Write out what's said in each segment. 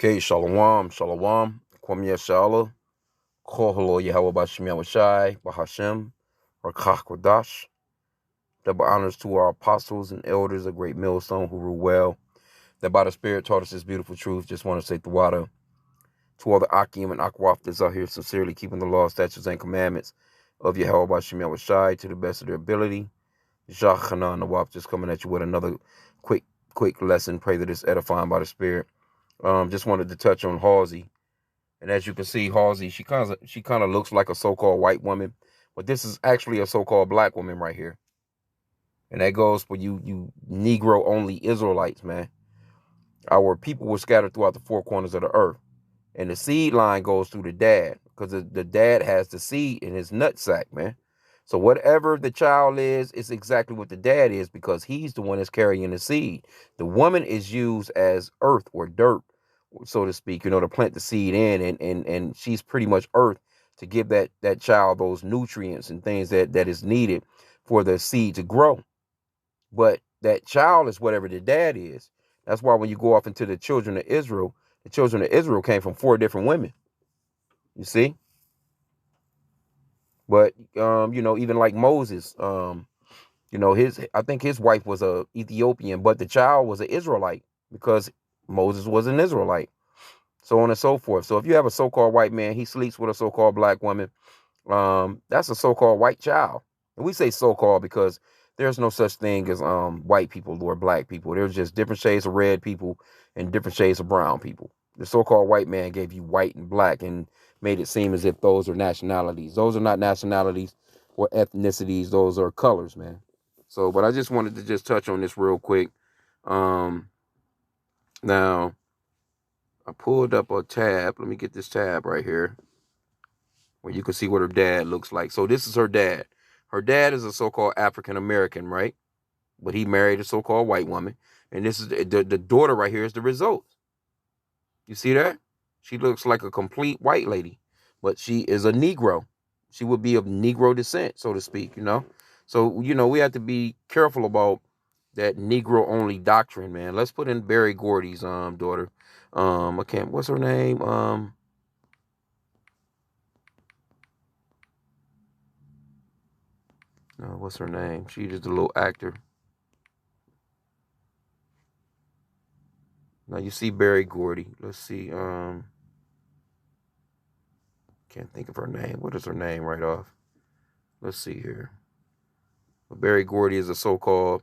Okay, Shalom, Shalom, Kwam Yashala, Koholo Yahweh Bashim Yahushai, Bahashem, Rakach Kodash. Double honors to our apostles and elders, a great millstone who rule well, that by the Spirit taught us this beautiful truth. Just want to say the water to all the H.I.M and Aquafters out here sincerely keeping the law, statutes, and commandments of Yahweh Bashim Yahushai to the best of their ability. Jachanah Nawab just coming at you with another quick lesson. Pray that it's edifying by the Spirit. Just wanted to touch on Halsey. And as you can see, Halsey, she kind of looks like a so-called white woman, but this is actually a so-called black woman right here. And that goes for you Negro only Israelites, man. Our people were scattered throughout the four corners of the earth. And the seed line goes through the dad, because the dad has the seed in his nutsack, man. So whatever the child is, it's exactly what the dad is, because he's the one that's carrying the seed. The woman is used as earth or dirt, so to speak, to plant the seed in, and she's pretty much earth to give that child those nutrients and things that is needed for the seed to grow. But that child is whatever the dad is. That's why when you go off into the children of Israel came from 4 different women. You see? But even like Moses, I think his wife was a Ethiopian, but the child was an Israelite, because Moses was an Israelite. So on and so forth. So if you have a so-called white man, he sleeps with a so-called black woman, that's a so-called white child. And we say so-called because there's no such thing as white people or black people. There's just different shades of red people and different shades of brown people. The so-called white man gave you white and black and made it seem as if those are nationalities. Those are not nationalities or ethnicities. Those are colors, man. So, but I just wanted to just touch on this real quick. Now, I pulled up a tab. Let me get this tab right here, where you can see what her dad looks like. So this is her dad. Her dad is a so-called African American, right? But he married a so-called white woman. And this is the daughter right here is the result. You see that? She looks like a complete white lady, but she is a Negro. She would be of Negro descent, so to speak, So, we have to be careful about that Negro only doctrine, man. Let's put in Barry Gordy's daughter. I can't, what's her name? No, what's her name? She's just a little actor. Now you see Barry Gordy. Let's see. Can't think of her name. What is her name right off? Let's see here. Barry Gordy is a so-called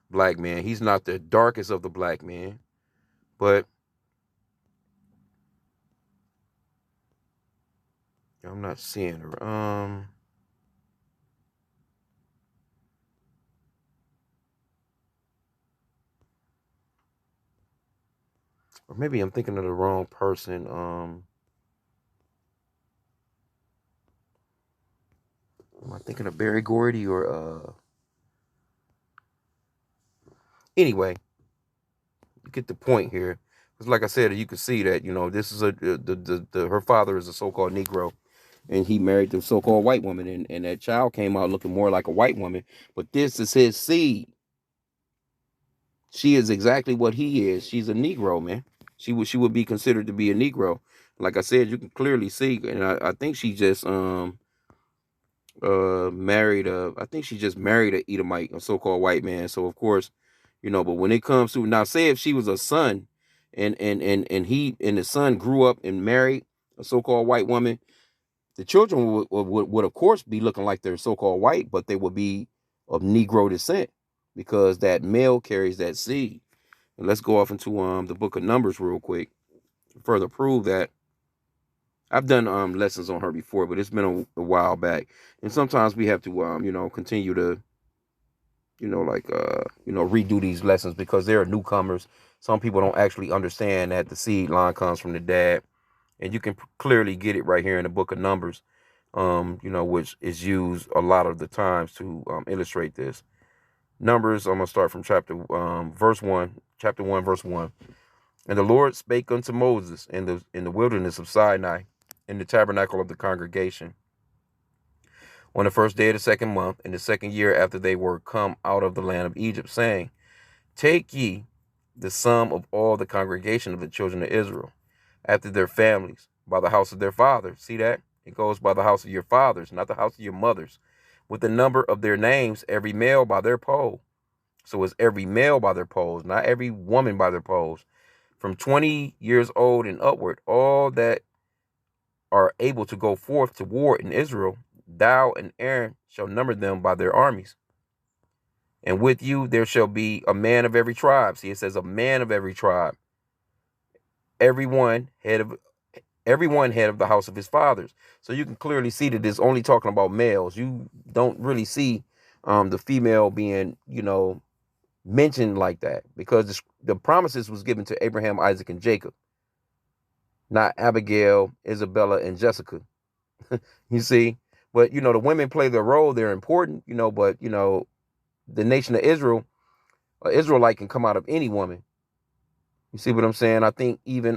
black man. He's not the darkest of the black men, but I'm not seeing her. Or maybe I'm thinking of the wrong person. Am I thinking of Barry Gordy or Anyway, you get the point here. Because like I said, you can see that this is her father is a so-called Negro, and he married the so-called white woman, and that child came out looking more like a white woman. But this is his seed. She is exactly what he is. She's a Negro, man. She would be considered to be a Negro. Like I said, you can clearly see, and I think she just married a Edomite, a so-called white man. So of course, but when it comes to now, say if she was a son, and the son grew up and married a so-called white woman, the children would of course be looking like they're so-called white, but they would be of Negro descent, because that male carries that seed. And let's go off into the book of Numbers real quick, further prove that. I've done lessons on her before, but it's been a while back. And sometimes we have to continue to redo these lessons, because there are newcomers. Some people don't actually understand that the seed line comes from the dad, and you can clearly get it right here in the book of Numbers, which is used a lot of the times to illustrate this. Numbers, I'm gonna start from verse 1, chapter 1, verse 1. And the Lord spake unto Moses in the wilderness of Sinai, in the tabernacle of the congregation, on the first day of the second month, in the second year after they were come out of the land of Egypt, saying, Take ye the sum of all the congregation of the children of Israel, after their families, by the house of their fathers. See that? It goes by the house of your fathers, not the house of your mothers. With the number of their names, every male by their poll. So it's every male by their polls, not every woman by their polls. From 20 years old and upward, all that are able to go forth to war in Israel, thou and Aaron shall number them by their armies. And with you there shall be a man of every tribe. See, it says a man of every tribe. Everyone head of the house of his fathers. So you can clearly see that it's only talking about males. You don't really see the female being, mentioned like that, because the promises was given to Abraham, Isaac, and Jacob, not Abigail, Isabella, and Jessica. You see, but the women play their role. They're important, but the nation of Israel, Israelite can come out of any woman. You see what I'm saying? I think even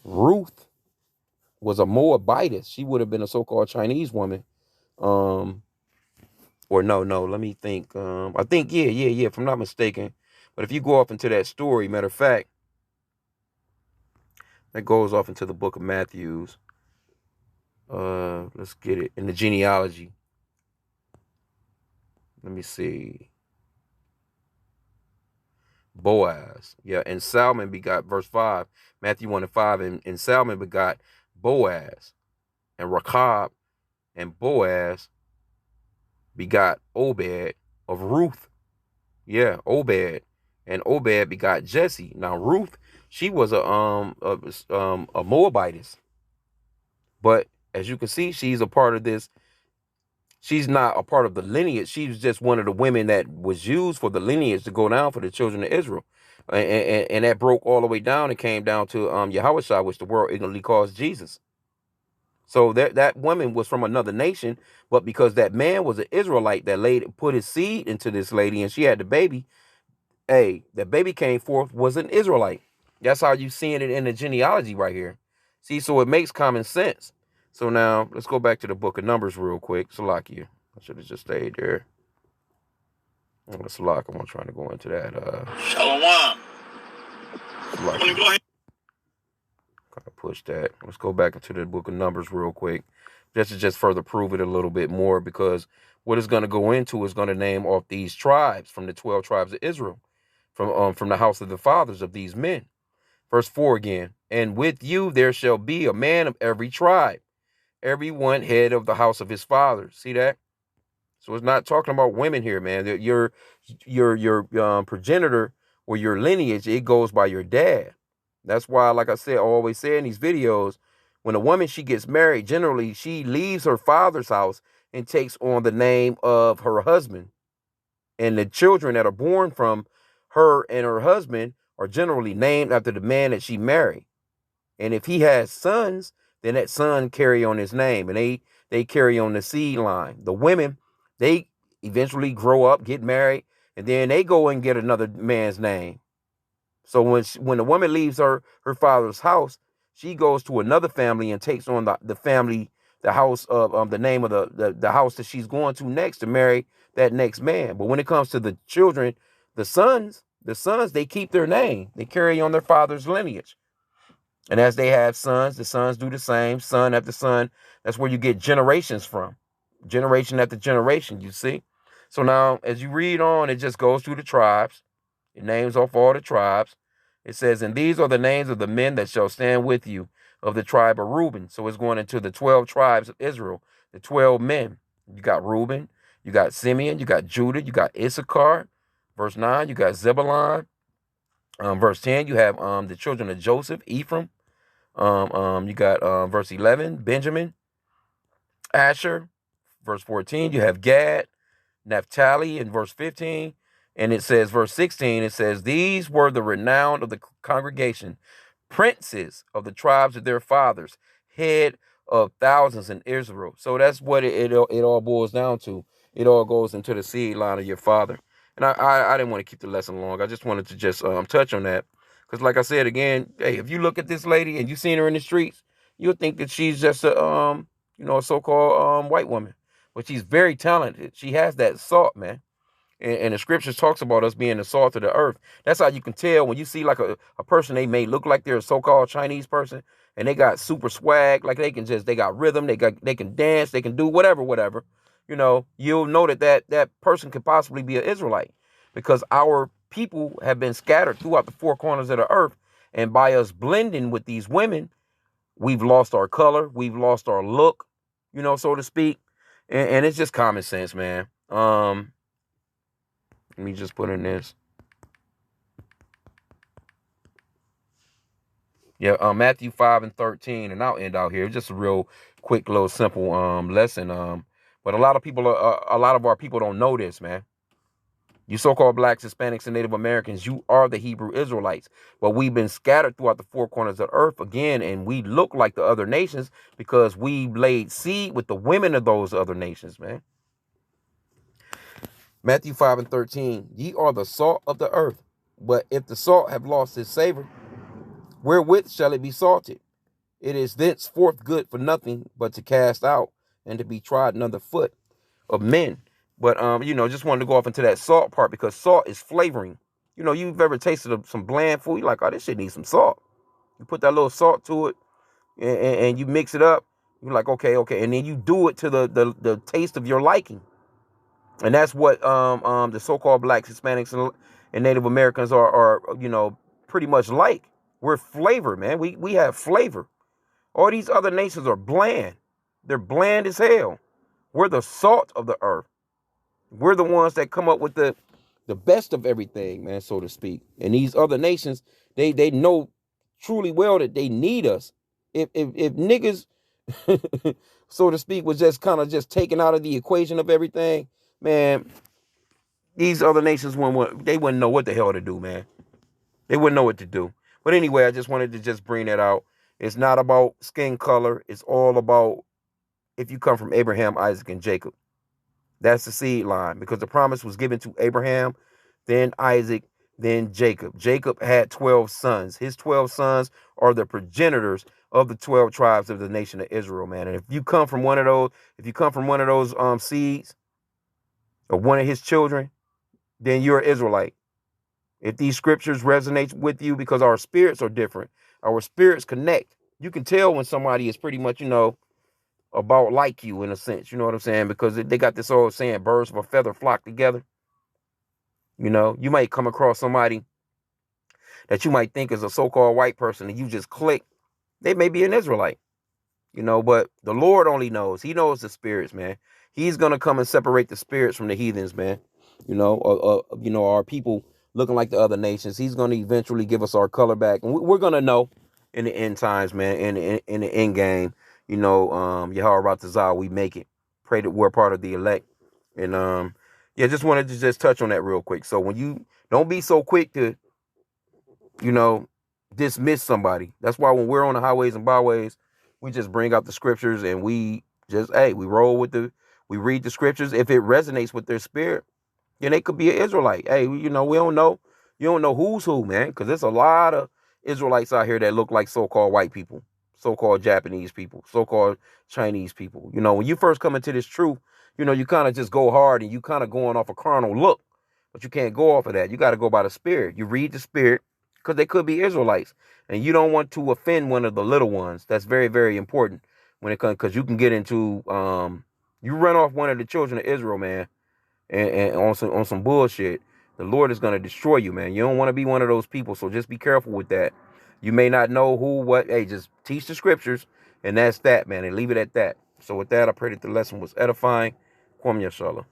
Ruth was a Moabitess. She would have been a so-called Chinese woman. Or no, let me think. I think, yeah, if I'm not mistaken. But if you go off into that story, matter of fact, that goes off into the book of Matthews. Let's get it in the genealogy. Let me see. Boaz. Yeah, and Salmon begot, verse 5, Matthew 1 and 5, and Salmon begot Boaz, and Rechab and Boaz begot Obed of Ruth. Yeah, Obed. And Obed begot Jesse. Now Ruth, she was a Moabitess. But as you can see, she's a part of this. She's not a part of the lineage. She's just one of the women that was used for the lineage to go down for the children of Israel. And that broke all the way down and came down to Yahushua, which the world ignorantly calls Jesus. So that woman was from another nation, but because that man was an Israelite that put his seed into this lady and she had the baby, that baby came forth was an Israelite. That's how you seeing it in the genealogy right here. See, so it makes common sense. So now let's go back to the book of Numbers real quick. Salakia. I should have just stayed there. Salakia, I'm trying to go into that. Shalom. Salakia. Go ahead. Kind of push that. Let's go back into the book of Numbers real quick. Just to further prove it a little bit more, because what it's going to go into is going to name off these tribes from the 12 tribes of Israel, from the house of the fathers of these men. Verse 4 again. And with you there shall be a man of every tribe, every one head of the house of his fathers. See that? So it's not talking about women here, man. Your progenitor or your lineage, it goes by your dad. That's why, like I said, I always say in these videos, when a woman, she gets married, generally she leaves her father's house and takes on the name of her husband. And the children that are born from her and her husband are generally named after the man that she married. And if he has sons, then that son carry on his name, and they carry on the seed line. The women, they eventually grow up, get married, and then they go and get another man's name. So when the woman leaves her father's house, she goes to another family and takes on the family, the house of the name of the house that she's going to next to marry that next man. But when it comes to the children, the sons, they keep their name. They carry on their father's lineage. And as they have sons, the sons do the same, son after son. That's where you get generations from. Generation after generation, you see. So now, as you read on, it just goes through the tribes. It names off all the tribes. It says, and these are the names of the men that shall stand with you of the tribe of Reuben. So it's going into the 12 tribes of Israel, the 12 men. You got Reuben, you got Simeon, you got Judah, you got Issachar. Verse 9, you got Zebulun. Verse 10, you have the children of Joseph, Ephraim. You got verse 11, Benjamin, Asher. Verse 14, you have Gad, Naphtali in verse 15. And it says, verse 16, it says, these were the renowned of the congregation, princes of the tribes of their fathers, head of thousands in Israel. So that's what it all boils down to. It all goes into the seed line of your father. And I didn't want to keep the lesson long. I just wanted to just touch on that. Because like I said, again, hey, if you look at this lady and you seen her in the streets, you'll think that she's just a a so-called white woman. But she's very talented. She has that salt, man. And the scriptures talks about us being the salt of the earth. That's how you can tell when you see like a person they may look like they're a so-called Chinese person and they got super swag, like they got rhythm, they can dance, they can do whatever. You'll know that person could possibly be an Israelite because our people have been scattered throughout the four corners of the earth. And by us blending with these women, we've lost our color, we've lost our look, so to speak. And it's just common sense, man. Let me just put in this. Yeah, Matthew 5:13, and I'll end out here. It's just a real quick, little simple lesson. But a lot of our people don't know this, man. You so-called blacks, Hispanics, and Native Americans, you are the Hebrew Israelites. But we've been scattered throughout the four corners of the earth again, and we look like the other nations because we laid seed with the women of those other nations, man. Matthew 5:13, ye are the salt of the earth. But if the salt have lost its savor, wherewith shall it be salted? It is thenceforth good for nothing but to cast out and to be trodden under foot of men. But just wanted to go off into that salt part because salt is flavoring. You've ever tasted some bland food, you're like, oh, this shit needs some salt. You put that little salt to it and you mix it up. You're like, okay, and then you do it to the taste of your liking. And that's what the so-called blacks, Hispanics, and Native Americans are pretty much like. We're flavor, man. We have flavor. All these other nations are bland. They're bland as hell. We're the salt of the earth. We're the ones that come up with the best of everything, man, so to speak. And these other nations, they know truly well that they need us. If niggas, so to speak, was just kind of just taken out of the equation of everything, man, these other nations they wouldn't know what the hell to do, man. They wouldn't know what to do. But anyway, I just wanted to just bring that out. It's not about skin color. It's all about if you come from Abraham, Isaac, and Jacob. That's the seed line because the promise was given to Abraham, then Isaac, then Jacob. Jacob had 12 sons. His 12 sons are the progenitors of the 12 tribes of the nation of Israel, man. And if you come from one of those seeds or one of his children, then you're an Israelite. If these scriptures resonate with you because our spirits are different, our spirits connect. You can tell when somebody is pretty much, about like you in a sense, you know what I'm saying? Because they got this old saying, birds of a feather flock together. You might come across somebody that you might think is a so-called white person and you just click. They may be an Israelite, but the Lord only knows. He knows the spirits, man. He's going to come and separate the spirits from the heathens, man. Our people looking like the other nations. He's going to eventually give us our color back. And we're going to know in the end times, man, in the end game, Yahweh Ratazah, we make it. Pray that we're part of the elect. And, just wanted to just touch on that real quick. So when you don't be so quick to, dismiss somebody. That's why when we're on the highways and byways, we just bring out the scriptures and we just, we roll with we read the scriptures. If it resonates with their spirit, then they could be an Israelite. Hey, we don't know. You don't know who's who, man, because there's a lot of Israelites out here that look like so-called white people, so-called Japanese people, so-called Chinese people. When you first come into this truth, you kind of just go hard and you kind of going off a carnal look, but you can't go off of that. You got to go by the spirit. You read the spirit because they could be Israelites, and you don't want to offend one of the little ones. That's very, very important when it comes, because you can get into, you run off one of the children of Israel, man, and on some bullshit, the Lord is going to destroy you, man. You don't want to be one of those people, so just be careful with that. You may not know who, what. Hey, just teach the scriptures, and that's that, man, and leave it at that. So with that, I pray that the lesson was edifying. Kwam Yashala.